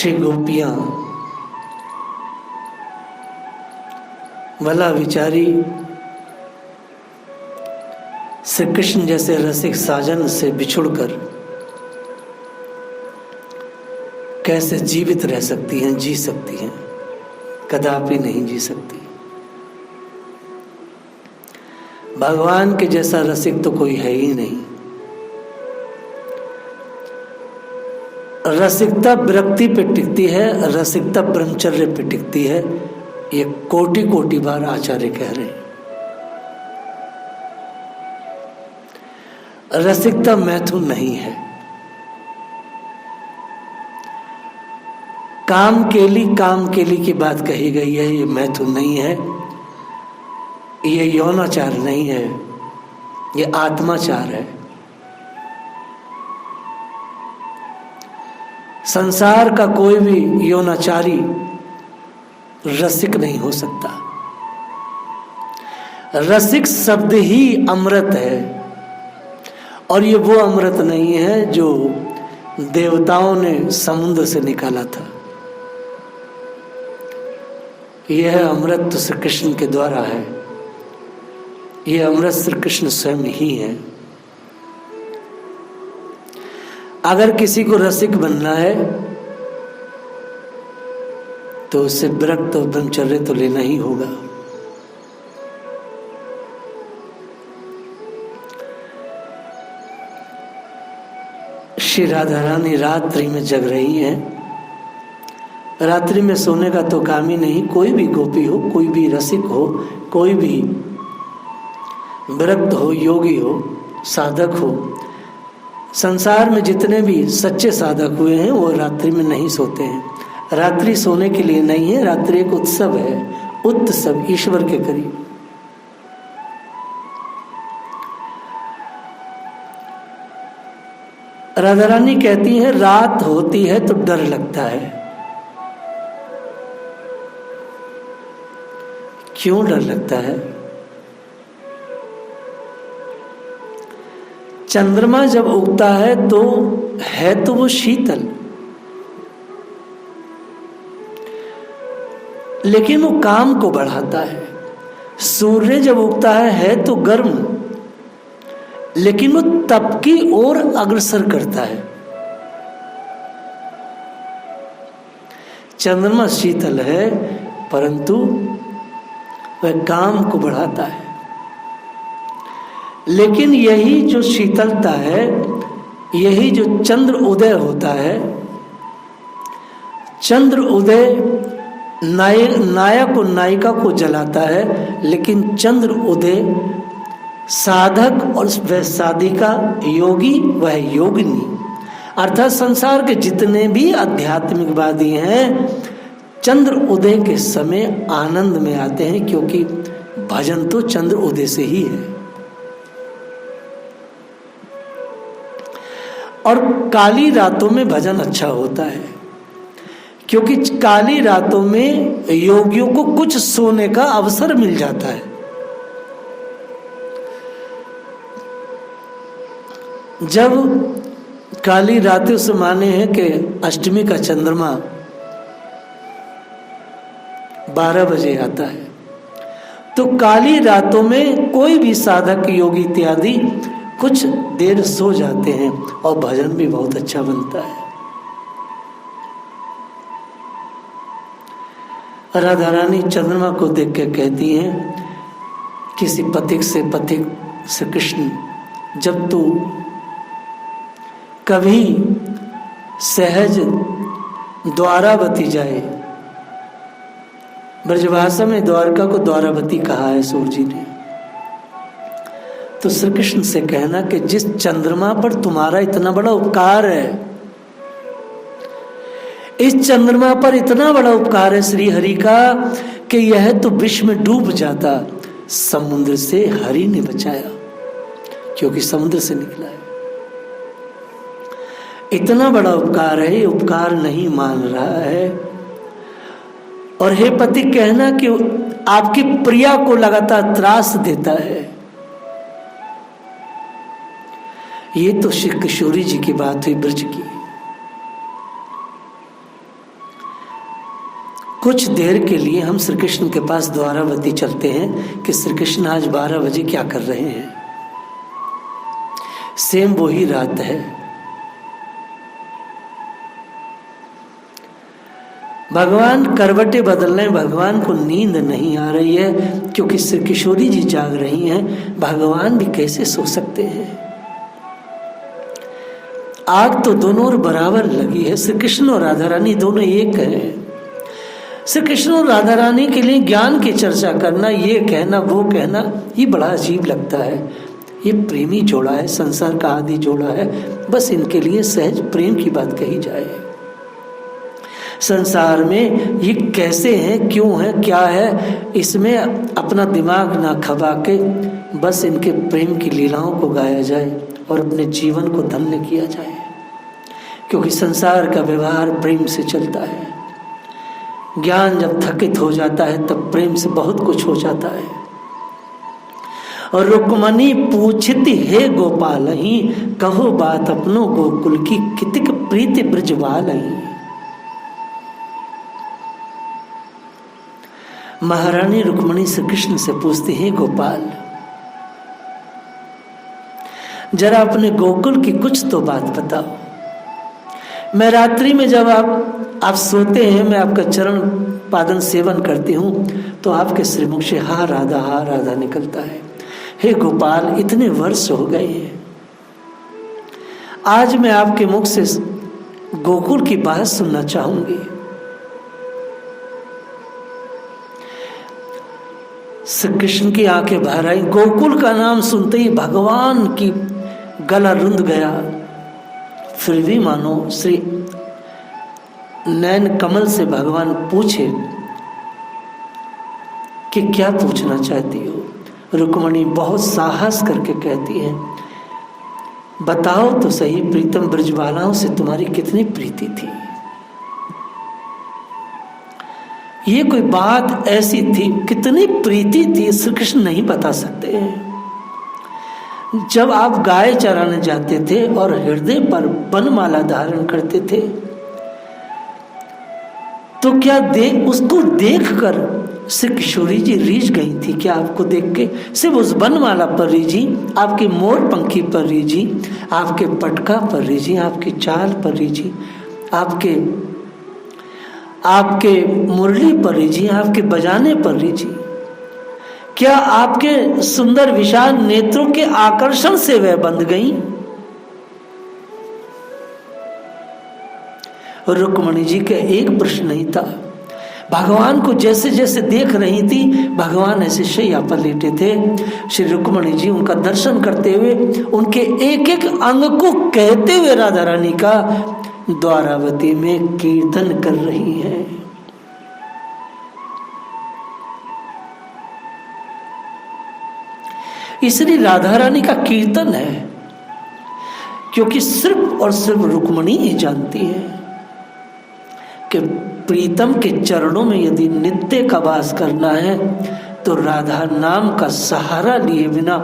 श्री गोपियां भला विचारी श्री कृष्ण जैसे रसिक साजन से बिछुड़कर कैसे जीवित रह सकती हैं, जी सकती हैं? कदापि नहीं जी सकती। भगवान के जैसा रसिक तो कोई है ही नहीं। रसिकता विरक्ति पे टिकती है, रसिकता ब्रह्मचर्य पे टिकती है। ये कोटि कोटि बार आचार्य कह रहे हैं। रसिकता मैथुन नहीं है। काम केली की बात कही गई है, ये मैथुन नहीं है, ये यौनाचार नहीं है, ये आत्माचार है। संसार का कोई भी यौनाचारी रसिक नहीं हो सकता। रसिक शब्द ही अमृत है, और ये वो अमृत नहीं है जो देवताओं ने समुद्र से निकाला था। यह अमृत तो श्री कृष्ण के द्वारा है। यह अमृत श्री कृष्ण स्वयं ही है। अगर किसी को रसिक बनना है तो उससे विरक्त और ब्रह्मचर्य तो लेना ही होगा। श्री राधा रानी रात्रि में जग रही हैं। रात्रि में सोने का तो काम ही नहीं। कोई भी गोपी हो, कोई भी रसिक हो, कोई भी विरक्त हो, योगी हो, साधक हो, संसार में जितने भी सच्चे साधक हुए हैं वो रात्रि में नहीं सोते हैं। रात्रि सोने के लिए नहीं है, रात्रि एक उत्सव है, उत्सव ईश्वर के करीब। राधा रानी कहती है रात होती है तो डर लगता है। क्यों डर लगता है? चंद्रमा जब उगता है तो वो शीतल, लेकिन वो काम को बढ़ाता है। सूर्य जब उगता है तो गर्म, लेकिन वो तप की ओर अग्रसर करता है। चंद्रमा शीतल है परंतु वह काम को बढ़ाता है। लेकिन यही जो शीतलता है, यही जो चंद्र उदय होता है, चंद्र उदय नायक और नायिका को जलाता है, लेकिन चंद्र उदय साधक और वह साधिका, योगी वह योगिनी, अर्थात संसार के जितने भी आध्यात्मिकवादी हैं चंद्र उदय के समय आनंद में आते हैं, क्योंकि भजन तो चंद्र उदय से ही है। और काली रातों में भजन अच्छा होता है, क्योंकि काली रातों में योगियों को कुछ सोने का अवसर मिल जाता है। जब काली रातें उस माने हैं कि अष्टमी का चंद्रमा 12 बजे आता है, तो काली रातों में कोई भी साधक, योगी इत्यादि कुछ देर सो जाते हैं और भजन भी बहुत अच्छा बनता है। राधा रानी चंद्रमा को देख के कहती हैं किसी पथिक से श्री कृष्ण, जब तू कभी सहज द्वारावती जाए, ब्रजभाषा में द्वारका को द्वारावती कहा है सूर्य जी ने, तो श्री कृष्ण से कहना कि जिस चंद्रमा पर तुम्हारा इतना बड़ा उपकार है, इस चंद्रमा पर इतना बड़ा उपकार है श्री हरि का कि यह तो विश्व में डूब जाता, समुद्र से हरि ने बचाया, क्योंकि समुद्र से निकला है। इतना बड़ा उपकार है, ये उपकार नहीं मान रहा है। और हे पति कहना कि आपकी प्रिया को लगातार त्रास देता है। ये तो श्री किशोरी जी की बात हुई ब्रज की। कुछ देर के लिए हम श्री कृष्ण के पास द्वारावती चलते हैं कि श्री कृष्ण आज 12 बजे क्या कर रहे हैं। सेम वही रात है। भगवान करवटे बदल रहे हैं, भगवान को नींद नहीं आ रही है क्योंकि श्री किशोरी जी जाग रही हैं। भगवान भी कैसे सो सकते हैं? आग तो दोनों ओर बराबर लगी है। श्री कृष्ण और राधा रानी दोनों एक हैं। श्री कृष्ण और राधा रानी के लिए ज्ञान की चर्चा करना, ये कहना वो कहना, ये बड़ा अजीब लगता है। ये प्रेमी जोड़ा है, संसार का आदि जोड़ा है, बस इनके लिए सहज प्रेम की बात कही जाए। संसार में ये कैसे हैं, क्यों है, क्या है, इसमें अपना दिमाग ना खपा के बस इनके प्रेम की लीलाओं को गाया जाए और अपने जीवन को धन्य किया जाए, क्योंकि संसार का व्यवहार प्रेम से चलता है। ज्ञान जब थकित हो जाता है तब प्रेम से बहुत कुछ हो जाता है। और रुक्मणी पूछती हे गोपाल ही, कहो बात अपनो गोकुल की, कितिक प्रीति ब्रजवाल ही। महारानी रुक्मणी श्री कृष्ण से पूछती है, गोपाल जरा अपने गोकुल की कुछ तो बात बताओ। मैं रात्रि में जब आप सोते हैं, मैं आपका चरण पादन सेवन करती हूँ तो आपके श्रीमुख से हा राधा निकलता है। हे गोपाल, इतने वर्ष हो गए हैं, आज मैं आपके मुख से गोकुल की बात सुनना चाहूंगी। श्री कृष्ण की आंखें भर आई। गोकुल का नाम सुनते ही भगवान की गला रुंध गया। फिर भी मानो श्री नैन कमल से भगवान पूछे कि क्या पूछना चाहती हो। रुक्मणी बहुत साहस करके कहती है, बताओ तो सही, प्रीतम ब्रजबालाओं से तुम्हारी कितनी प्रीति थी। ये कोई बात ऐसी थी, कितनी प्रीति थी, श्री कृष्ण नहीं बता सकते। जब आप गाय चराने जाते थे और हृदय पर बनमाला धारण करते थे तो क्या उसको देखकर श्री किशोरी जी रीझ गई थी? क्या आपको देख के सिर्फ उस बनमाला पर रीझी, आपकी मोर पंखी पर रीझी, आपके पटका पर रीझी, आपकी चाल पर रीझी, आपके मुरली पर रीझी, आपके बजाने पर रीझी? क्या आपके सुंदर विशाल नेत्रों के आकर्षण से वह बंध गई? रुक्मणी जी का एक प्रश्न नहीं था। भगवान को जैसे जैसे देख रही थी, भगवान ऐसे शैया पर लेटे थे। श्री रुक्मणी जी उनका दर्शन करते हुए, उनके एक एक अंग को कहते हुए राधा रानी का द्वारावती में कीर्तन कर रही हैं। इसलिए राधा रानी का कीर्तन है, क्योंकि सिर्फ और सिर्फ रुक्मणी ही जानती है कि प्रीतम के चरणों में यदि नित्य का वास करना है तो राधा नाम का सहारा लिए बिना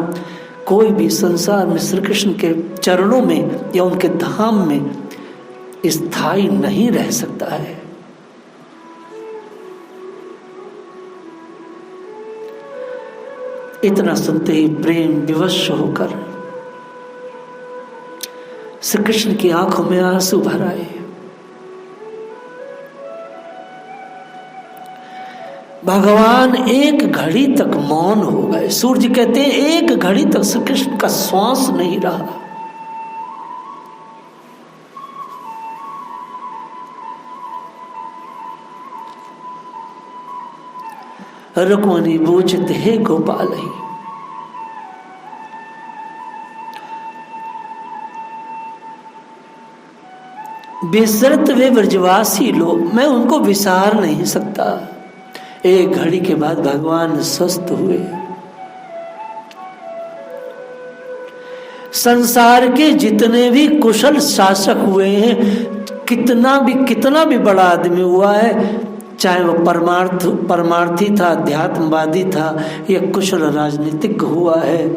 कोई भी संसार में श्री कृष्ण के चरणों में या उनके धाम में स्थायी नहीं रह सकता है। इतना सुनते ही प्रेम विवश होकर श्री कृष्ण की आंखों में आंसू भर आए। भगवान एक घड़ी तक मौन हो गए। सूर्य कहते हैं एक घड़ी तक श्री कृष्ण का श्वास नहीं रहा। रुक्मणी पूछते हे गोपाल ही, बेशर्त वे ब्रजवासी लोग, मैं उनको विसार नहीं सकता। एक घड़ी के बाद भगवान स्वस्थ हुए। संसार के जितने भी कुशल शासक हुए हैं, कितना भी बड़ा आदमी हुआ है, चाहे वो परमार्थी था, अध्यात्मवादी था या कुशल राजनीतिक हुआ है,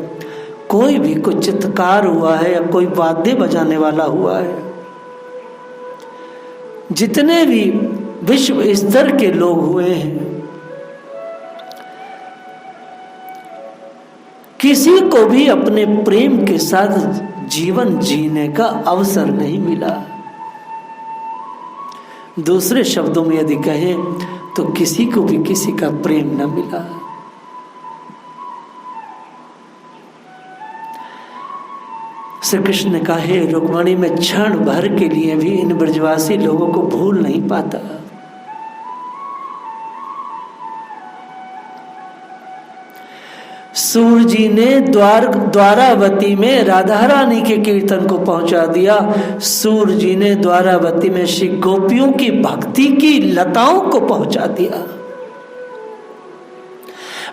कोई भी कोई चित्रकार हुआ है या कोई वाद्य बजाने वाला हुआ है, जितने भी विश्व स्तर के लोग हुए हैं। किसी को भी अपने प्रेम के साथ जीवन जीने का अवसर नहीं मिला। दूसरे शब्दों में यदि कहें तो किसी को भी किसी का प्रेम न मिला। श्री कृष्ण ने कहा, हे रुक्मिणी, मैं क्षण भर के लिए भी इन ब्रजवासी लोगों को भूल नहीं पाता। सूर जी ने द्वारावती में राधा रानी के कीर्तन को पहुंचा दिया। सूर जी ने द्वारावती में श्री गोपियों की भक्ति की लताओं को पहुंचा दिया।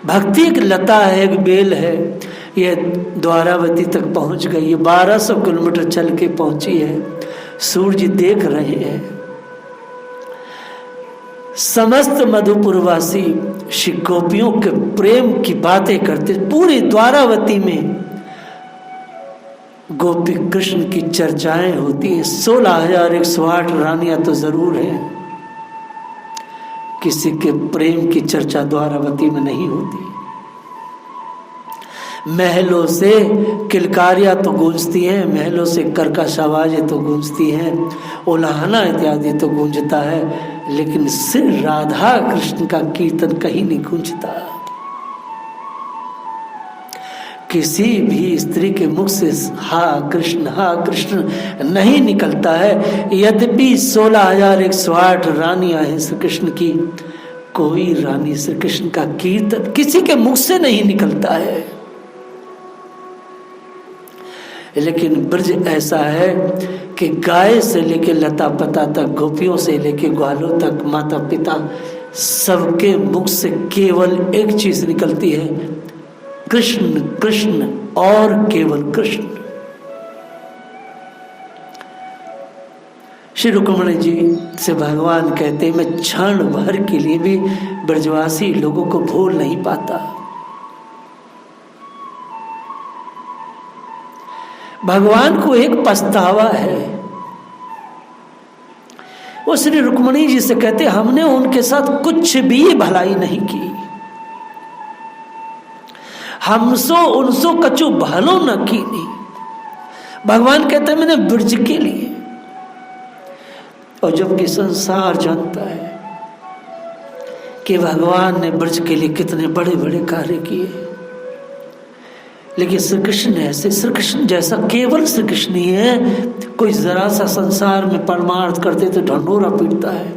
भक्ति एक लता है, एक बेल है, यह द्वारावती तक पहुंच गई है। 1200 किलोमीटर चल के पहुंची है। सूर जी देख रहे हैं। समस्त मधुपुरवासी श्री गोपियों के प्रेम की बातें करते। पूरी द्वारावती में गोपी कृष्ण की चर्चाएं होती है। 16,108 रानियां तो जरूर है, किसी के प्रेम की चर्चा द्वारावती में नहीं होती। महलों से किलकारियां तो गूंजती हैं, महलों से कर्कश आवाजें तो गूंजती हैं, उलाहना इत्यादि तो गूंजता है, लेकिन सिर्फ राधा कृष्ण का कीर्तन कहीं नहीं गूंजता। किसी भी स्त्री के मुख से हा कृष्ण नहीं निकलता है। यद्यपि 16,108 रानियां हैं श्री कृष्ण की, कोई रानी श्री कृष्ण का कीर्तन किसी के मुख से नहीं निकलता है। लेकिन ब्रज ऐसा है कि गाय से लेके लता पता तक, गोपियों से लेके ग्वालों तक, माता पिता सबके मुख से केवल एक चीज निकलती है, कृष्ण कृष्ण और केवल कृष्ण। श्री रुक्मिणी जी से भगवान कहते हैं, मैं क्षण भर के लिए भी ब्रजवासी लोगों को भूल नहीं पाता। भगवान को एक पछतावा है। वो श्री रुक्मिणी जी से कहते, हमने उनके साथ कुछ भी भलाई नहीं की, हमसो उनसो कछु भलो न कीनी। भगवान कहते हैं मैंने ब्रज के लिए, और जबकि संसार जानता है कि भगवान ने ब्रज के लिए कितने बड़े बड़े कार्य किए, लेकिन श्री कृष्ण ऐसे, श्री कृष्ण जैसा केवल श्री कृष्ण ही है। कोई जरा सा संसार में परमार्थ करते तो ढंढोरा पीटता है।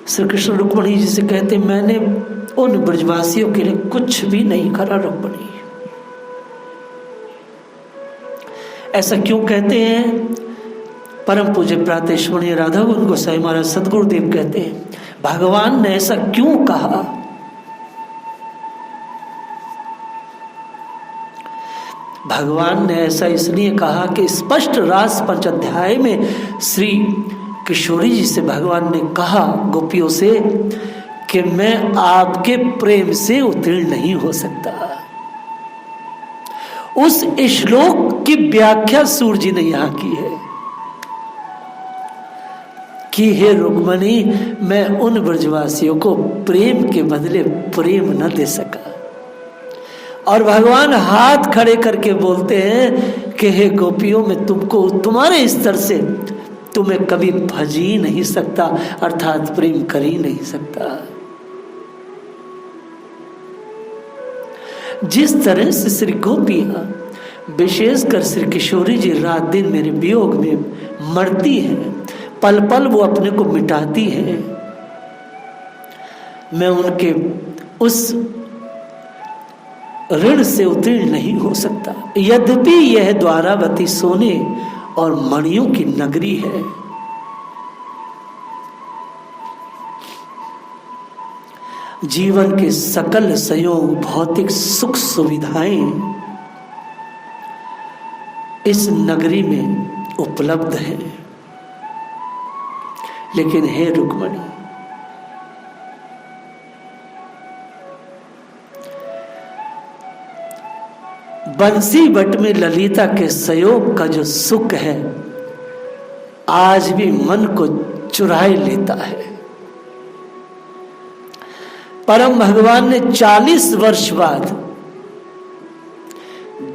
श्री कृष्ण रुक्मिणी जी से कहते, मैंने उन ब्रजवासियों के लिए कुछ भी नहीं करा रुक्मिणी। ऐसा क्यों कहते हैं? परम पूज्य प्रातश्मणीय राधा गोसाई महाराज सदगुरुदेव कहते हैं, भगवान ने ऐसा क्यों कहा? भगवान ने ऐसा इसलिए कहा कि स्पष्ट रास 5 अध्याय में श्री किशोरी जी से भगवान ने कहा गोपियों से कि मैं आपके प्रेम से उत्तीर्ण नहीं हो सकता। उस श्लोक की व्याख्या सूर जी ने यहां की है कि हे रुक्मिणी, मैं उन ब्रजवासियों को प्रेम के बदले प्रेम न दे सका। और भगवान हाथ खड़े करके बोलते हैं कि हे गोपियों, मैं तुमको तुम्हारे स्तर से तुम्हें कभी भज ही नहीं सकता, अर्थात प्रेम कर ही नहीं सकता। जिस तरह से श्री गोपियां, विशेषकर श्री किशोरी जी रात दिन मेरे वियोग में मरती हैं, पल पल वो अपने को मिटाती हैं, मैं उनके उस ऋण से उत्तीर्ण नहीं हो सकता। यद्यपि यह द्वारावती सोने और मणियों की नगरी है, जीवन के सकल संयोग, भौतिक सुख सुविधाएं इस नगरी में उपलब्ध है। लेकिन हे रुक्मिणी, बंसी बट में ललिता के संयोग का जो सुख है आज भी मन को चुराए लेता है। परम भगवान ने 40 वर्ष बाद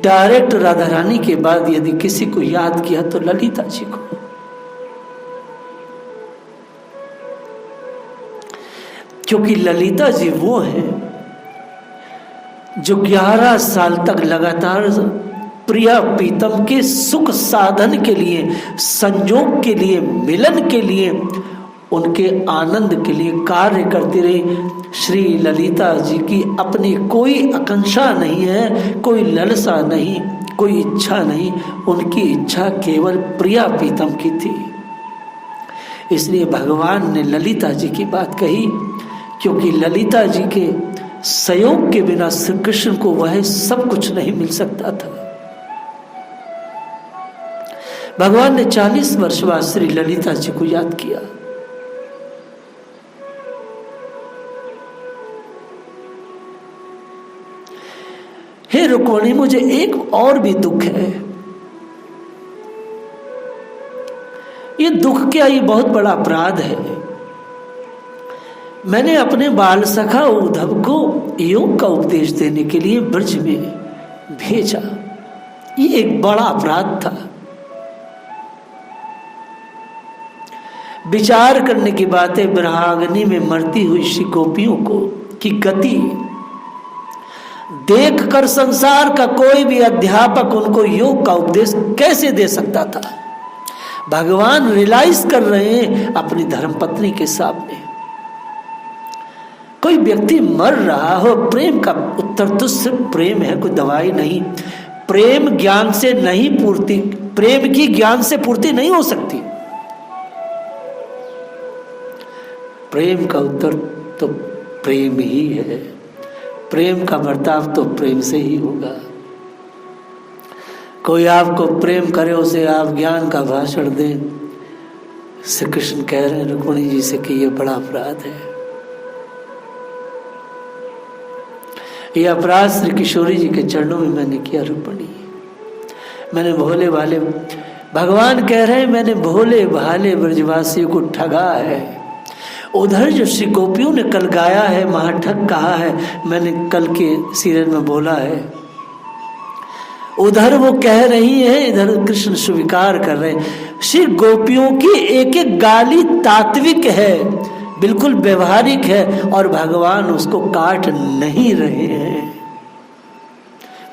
डायरेक्ट राधा रानी के बाद यदि किसी को याद किया तो ललिता जी को। क्योंकि ललिता जी वो हैं जो 11 साल तक लगातार प्रिया प्रीतम के सुख साधन के लिए, संयोग के लिए, मिलन के लिए, उनके आनंद के लिए कार्य करती रही। श्री ललिता जी की अपनी कोई आकांक्षा नहीं है, कोई लालसा नहीं, कोई इच्छा नहीं। उनकी इच्छा केवल प्रिया प्रीतम की थी। इसलिए भगवान ने ललिता जी की बात कही, क्योंकि ललिता जी के सहयोग के बिना श्री कृष्ण को वह सब कुछ नहीं मिल सकता था। भगवान ने 40 वर्ष बाद श्री ललिता जी को याद किया। हे रुक्मिणी, मुझे एक और भी दुख है। ये दुख क्या, ये बहुत बड़ा अपराध है। मैंने अपने बाल सखा उद्धव को योग का उपदेश देने के लिए ब्रज में भेजा। ये एक बड़ा अपराध था। विचार करने की बात है, विरहाग्नि में मरती हुई श्री गोपियों को की गति देखकर संसार का कोई भी अध्यापक उनको योग का उपदेश कैसे दे सकता था। भगवान रियलाइज कर रहे हैं अपनी धर्मपत्नी के सामने। कोई व्यक्ति मर रहा हो, प्रेम का उत्तर तो सिर्फ प्रेम है, कोई दवाई नहीं। प्रेम ज्ञान से नहीं पूर्ति, प्रेम की ज्ञान से पूर्ति नहीं हो सकती। प्रेम का उत्तर तो प्रेम ही है। प्रेम का बर्ताव तो प्रेम से ही होगा। कोई आपको प्रेम करे, उसे आप ज्ञान का भाषण दें। श्री कृष्ण कह रहे हैं रुक्मिणी जी से कि यह बड़ा अपराध है। यह अपराध श्री किशोरी जी के चरणों में मैंने किया। रुक्मिणी, मैंने भोले भाले, भगवान कह रहे हैं मैंने भोले भाले ब्रजवासियों को ठगा है। उधर जो श्री गोपियों ने कल गाया है, महाठग कहा है, मैंने कल के सीरियल में बोला है। उधर वो कह रही है, इधर कृष्ण स्वीकार कर रहे हैं। श्री गोपियों की एक एक गाली तात्विक है, बिल्कुल व्यवहारिक है, और भगवान उसको काट नहीं रहे हैं।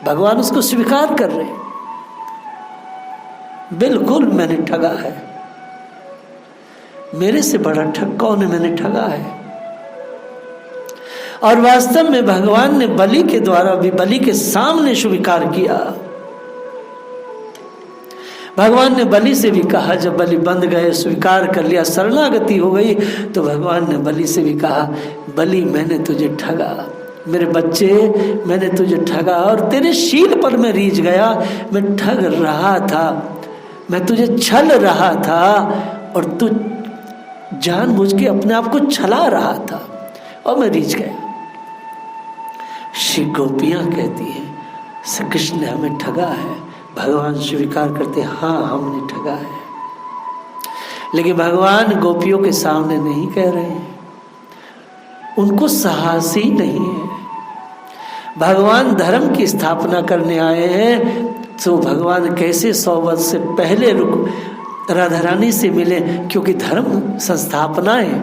भगवान उसको स्वीकार कर रहे हैं, बिल्कुल मैंने ठगा है। मेरे से बड़ा ठग कौन है, मैंने ठगा है। और वास्तव में भगवान ने बलि के द्वारा भी, बलि के सामने स्वीकार किया। भगवान ने बलि से भी कहा, जब बलि बंध गए, स्वीकार कर लिया, शरणागति हो गई, तो भगवान ने बलि से भी कहा, बलि मैंने तुझे ठगा, मेरे बच्चे मैंने तुझे ठगा, और तेरे शील पर मैं रीझ गया। मैं ठग रहा था, मैं तुझे छल रहा था, और तू जानबूझ के अपने आप को छला रहा था, और मैं रीझ गया। श्री गोपियां कहती हैं श्री कृष्ण ने हमें ठगा है। भगवान स्वीकार करते, हाँ हमने ठगा है। लेकिन भगवान गोपियों के सामने नहीं कह रहे हैं, उनको साहस ही नहीं है। भगवान धर्म की स्थापना करने आए हैं, तो भगवान कैसे 100 वर्ष से पहले राधा रानी से मिले, क्योंकि धर्म संस्थापनाएं,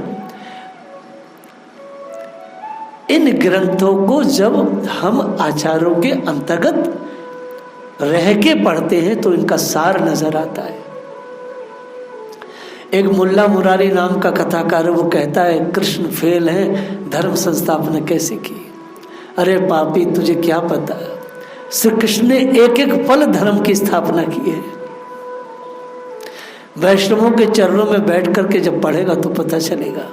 इन ग्रंथों को जब हम आचार्यों के अंतर्गत रह के पढ़ते हैं तो इनका सार नजर आता है। एक मुल्ला मुरारी नाम का कथाकार, वो कहता है कृष्ण फेल है, धर्म संस्थापना कैसे की। अरे पापी, तुझे क्या पता, श्री कृष्ण ने एक एक पल धर्म की स्थापना की है। वैष्णवों के चरणों में बैठ करके जब पढ़ेगा तो पता चलेगा।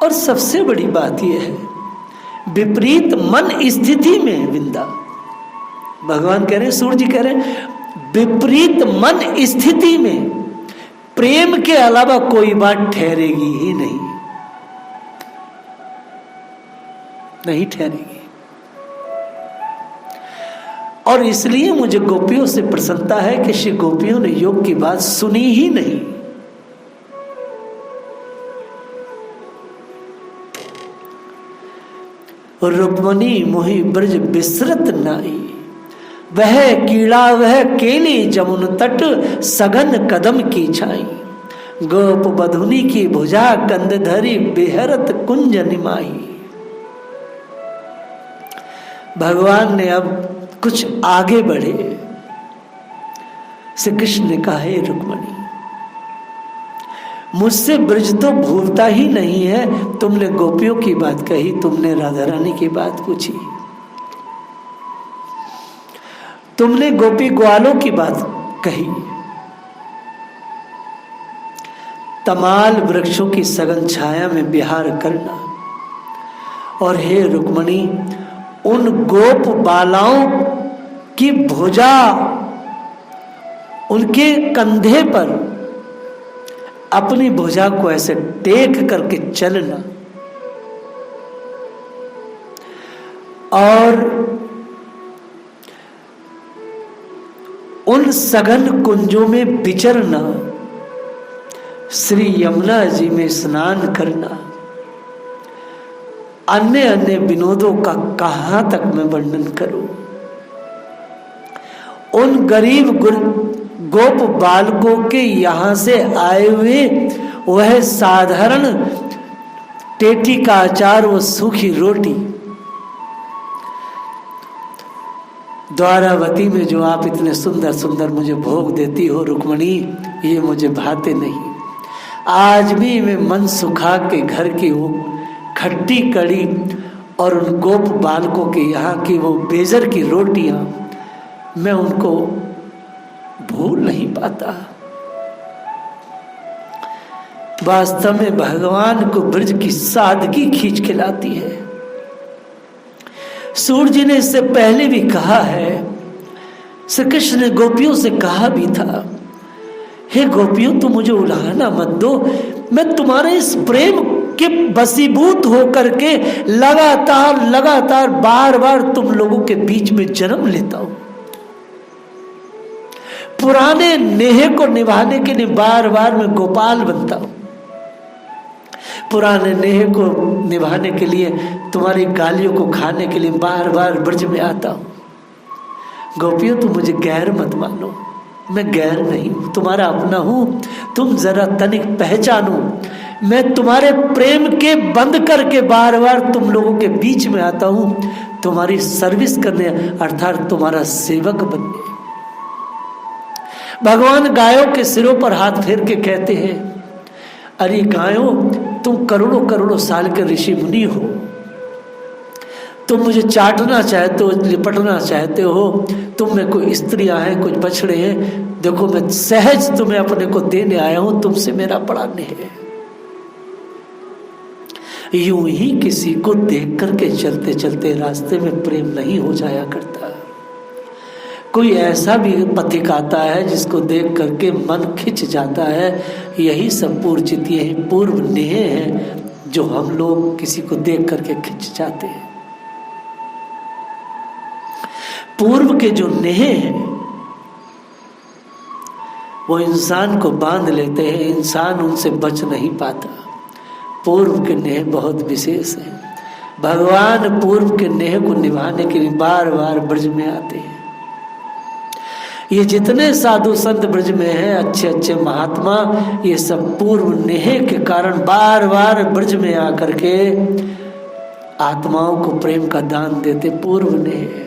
और सबसे बड़ी बात यह है, विपरीत मन स्थिति में विंदा, भगवान कह रहे हैं, सूर्य जी कह रहे हैं, विपरीत मन स्थिति में प्रेम के अलावा कोई बात ठहरेगी ही नहीं। नहीं ठहरेगी। और इसलिए मुझे गोपियों से प्रसन्नता है कि श्री गोपियों ने योग की बात सुनी ही नहीं। रुक्मणी मोहि ब्रज बिसरत नाई, वह कीड़ा वह केली जमुन तट, सघन कदम की छाई। गोप बधुनी की भुजा कंद धरी, बेहरत कुंज निमाई। भगवान ने अब कुछ आगे बढ़े। श्री कृष्ण ने कहा, हे रुक्मणी, मुझसे ब्रज तो भूलता ही नहीं है। तुमने गोपियों की बात कही, तुमने राधा रानी की बात पूछी, तुमने गोपी ग्वालों की बात कही, तमाल वृक्षों की सघन छाया में विहार करना। और हे रुक्मणी, उन गोप बालाओं की भुजा, उनके कंधे पर अपनी भुजा को ऐसे टेक करके चलना, और उन सघन कुंजों में विचरना, श्री यमुना जी में स्नान करना, अन्य अन्य विनोदों का कहां तक मैं वर्णन करूं। उन गरीब गोप बालकों के यहां से आए हुए वह साधारण टेटी का अचार, वो सूखी रोटी, द्वारावती में जो आप इतने सुंदर सुंदर मुझे भोग देती हो रुक्मणी, ये मुझे भाते नहीं। आज भी मैं मन सुखा के घर की वो खट्टी कड़ी और उन गोप बालकों के यहाँ की वो बेजर की रोटियां, मैं उनको भूल नहीं पाता। वास्तव में भगवान को ब्रज की सादगी खींच के लाती है। सूर्य जी ने इससे पहले भी कहा है, श्री कृष्ण ने गोपियों से कहा भी था, हे गोपियों, तुम मुझे उलाहना मत दो, मैं तुम्हारे इस प्रेम के बसीभूत होकर के लगातार बार बार तुम लोगों के बीच में जन्म लेता हूं। पुराने नेह को निभाने के लिए बार बार मैं गोपाल बनता हूं। पुराने नेह को निभाने के लिए, तुम्हारी गालियों को खाने के लिए बार बार ब्रज में आता हूं। गोपियों, तुम मुझे गैर मत मानो, मैं गैर नहीं हूं, तुम्हारा अपना हूं। तुम जरा तनिक पहचानो, मैं तुम्हारे प्रेम के बंद करके बार बार तुम लोगों के बीच में आता हूं, तुम्हारी सर्विस करने, अर्थात तुम्हारा सेवक बनने। भगवान गायों के सिरों पर हाथ फेर के कहते हैं, अरे गायों, तुम करोड़ों करोड़ों साल के ऋषि मुनि हो, तुम मुझे चाटना चाहते हो, लिपटना चाहते हो, तुम में कोई स्त्रियां हैं, कुछ बछड़े हैं, देखो मैं सहज तुम्हें अपने को देने आया हूं, तुमसे मेरा बड़ा नेह है। यूं ही किसी को देख करके चलते चलते रास्ते में प्रेम नहीं हो जाया करता। कोई ऐसा भी पथिक आता है जिसको देख करके मन खिंच जाता है। यही सब पूर्वचित, यही पूर्व नेह हैं जो हम लोग किसी को देख करके खिंच जाते हैं। पूर्व के जो नेह हैं वो इंसान को बांध लेते हैं, इंसान उनसे बच नहीं पाता। पूर्व के नेह बहुत विशेष है। भगवान पूर्व के नेह को निभाने के लिए बार बार ब्रज में आते हैं। ये जितने साधु संत ब्रज में हैं, अच्छे अच्छे महात्मा, ये सब पूर्व नेह के कारण बार बार ब्रज में आकर के आत्माओं को प्रेम का दान देते, पूर्व नेह।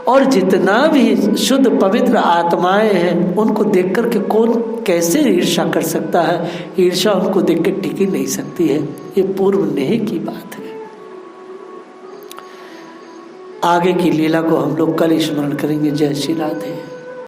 और जितना भी शुद्ध पवित्र आत्माएं हैं, उनको देख करके कौन कैसे ईर्ष्या कर सकता है? ईर्ष्या उनको देख के टिक ही नहीं सकती है। ये पूर्व नेह की बात है। आगे की लीला को हम लोग कल स्मरण करेंगे। जय श्री राधे।